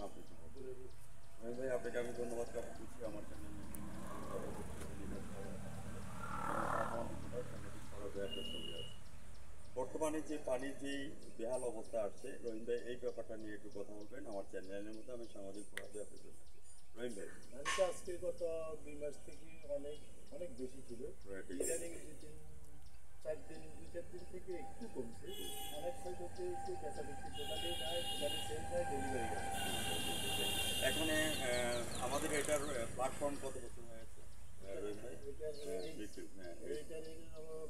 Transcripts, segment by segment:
আপনি ভাই আপনাকে আমি ধন্যবাদ জ্ঞাপন করছি আমার চ্যানেল বর্তমানে যে পানির যে বেহাল অবস্থা আসছে রহিম ভাই এই ব্যাপারটা নিয়ে একটু কথা বলবেন আমার চ্যানেলের মধ্যে আমি সামাজিক রহিম ভাই পানিটা আজকে গত 2 মাস থেকে অনেক অনেক বেশি ছিল। ইদানিং দু চার দিন থেকে একটু কমছে। অনেক সময় করতে একটু বেচা বিক্রি টোটালি নাই, টোটালি সেল নাই, ডেলিভারি নাই। এখন আমাদের এটার প্ল্যাটফর্ম কত বছর হয়েছে রহিম ভাই? এইটার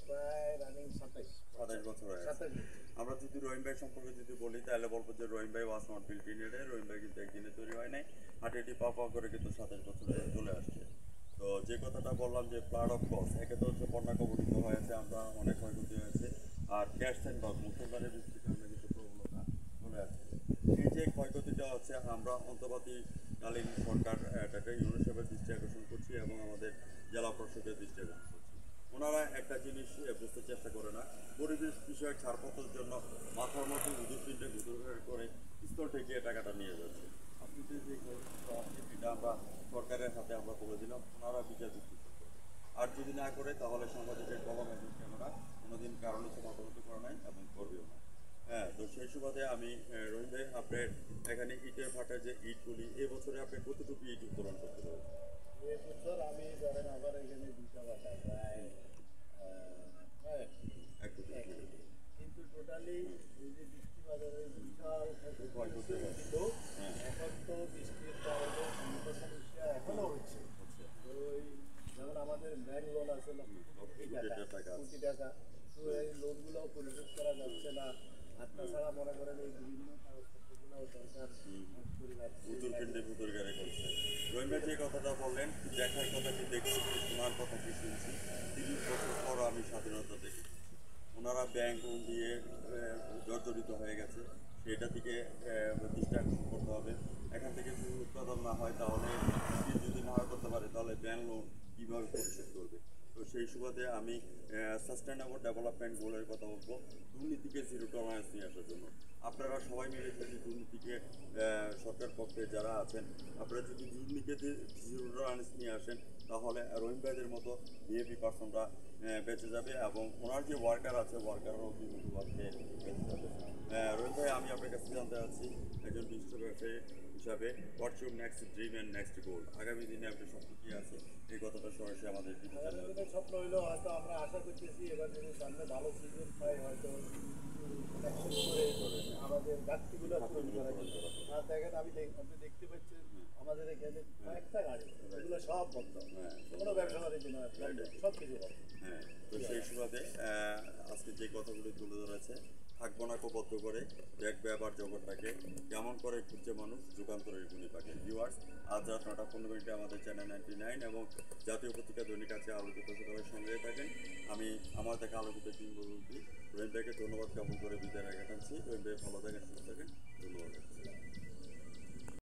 প্রায় রানিং 27 বছর হয়েছে। 27 আমরা যদি রহিম ভাই সম্পর্কে যদি বলি তাহলে বলবো যে রহিম ভাই was not built in a day. Rahim ভাই কিন্তু একদিনে তৈরি হয় নাই, হাঁটি পা পা করে কিন্তু 27 বছরে চলে আসছে। তো যে কথাটা বললাম যে ফ্লাড অফ কস একে তো হচ্ছে বন্যা কবলিত হয়েছে, আমরা অনেক ক্ষয়ক্ষতি হয়েছে। আর ক্যাশ অ্যান্ড লস মুসলমানের বৃষ্টিতে আমরা কিন্তু প্রবণতা চলে আসছে। এই যে ক্ষয়ক্ষতিটা হচ্ছে আমরা অন্তর্বর্তীকালীন সরকার এটাকে ইউনিসেফের দৃষ্টি আকর্ষণ করছি এবং আমাদের জেলা পরিষদের দৃষ্টি আকর্ষণ করছি। ওনারা একটা জিনিস বুঝতে চেষ্টা করে না, পরিবেশ বিষয়ক ছাড়পত্রের জন্য মাথার মধ্যে উদুরপিণ্ডে গুদুর করে স্থল থেকে টাকাটা নিয়ে যাচ্ছে। আপনি যে এটা আমরা সরকারের হাতে আমরা বলে দিলাম, ওনারা বিচার বিশ্লেষণ করবে। আর যদি না করে তাহলে সাংবাদিকের কলম এবং ক্যামেরা কোনোদিন কারণে সমাধান করা নাই এবং করবেও না। হ্যাঁ, তো সেই সুবাদে আমি রহিম ভাই আপনার এখানে ইটের ভাটার যে ইটগুলি এবছরে আপনি কতটুকু ইট উত্তোলন করতে পারবেন? এবছর আমি ধরেন আবার এখানে 2টা বাটা প্রায় প্রায় এক দুটো কিন্তু টোটালি এই যে বৃষ্টি বাজারে বিশাল ক্ষয়ক্ষতি ছিল। এখন তো বৃষ্টির কারণে সমস্যা এখনো হচ্ছে। তো ওই যেমন আমাদের ব্যাংক লোন আছে কোটি টাকা, তো এই লোনগুলো পরিশোধ করা যাচ্ছে না। আর তাছাড়া মনে করেন এই বিভিন্ন কাগজপত্রগুলো দরকার পরিবার রহিম ভাই যে কথাটা বললেন, দেখার কথা কি দেখছি, শোনার কথা কি শুনছি, 30 বছর পর আমি স্বাধীনতা দেখি ওনারা ব্যাংক লোন দিয়ে জর্জরিত হয়ে গেছে। সেটা থেকে দৃষ্টি আকর্ষণ করতে হবে। এখান থেকে যদি উৎপাদন না হয় তাহলে যদি না করতে পারে তাহলে ব্যাংক লোন কীভাবে পরিশোধ করবে? তো সেই সুবাদে আমি সাস্টেনেবল ডেভেলপমেন্ট গোলের কথা বলবো, দুর্নীতিকে জিরো টলারেন্স নিয়ে আসার জন্য। আপনারা সবাই মিলে যদি দুর্নীতিকে সরকার পক্ষে যারা আছেন আপনারা যদি দুর্নীতিকে জিরো টলারেন্স নিয়ে আসেন তাহলে রহিম ভাইদের মতো বিএপি পার্সনরা বেঁচে যাবে এবং ওনার যে ওয়ার্কার আছে ওয়ার্কাররাও বিভিন্ন পক্ষে বেঁচে যাবে। রহিম ভাই আমি আপনার কাছে জানতে চাচ্ছি একজন বিশিষ্ট ব্যবসায়ী হিসাবে what's your next dream and next গোল? আগামী দিনে আপনার স্বপ্ন কী আছে এই কথাটা সরাসরি আমাদের স্বপ্ন হইলো হয়তো আমরা আশা করতেছি এবার যদি সামনে ভালো সিজন পাই হয়তো করে আমাদের ঘাটতিগুলো পূরণ করা যাবে। আর দেখেন আপনি দেখতে পাচ্ছেন আমাদের এখানে কয়েকটা গাড়ি এগুলো সব বন্ধ, কোনো ব্যবসা বাণিজ্য নয়, সব কিছু বন্ধ। হ্যাঁ, তো সেই সুবাদে আজকে যে কথাগুলি তুলে ধরেছে থাকবো না বদ্ধ করে দেখবে আবার জগৎটাকে কেমন করে খুঁজছে মানুষ যুগান্তরের গুণী পাখি। ভিউয়ার্স, আজ রাত 9:15 আমাদের চ্যানেল 99 এবং জাতীয় পত্রিকা দৈনিক আছে আলোচিত সকালের সঙ্গে থাকেন। আমি আমার দেখা আলোচিত কিংবদন্তি রহিম ভাইকে ধন্যবাদ জ্ঞাপন করে বিদায় রেখে টানছি। রহিম ভাই ভালো থাকেন, সুস্থ থাকেন, ধন্যবাদ।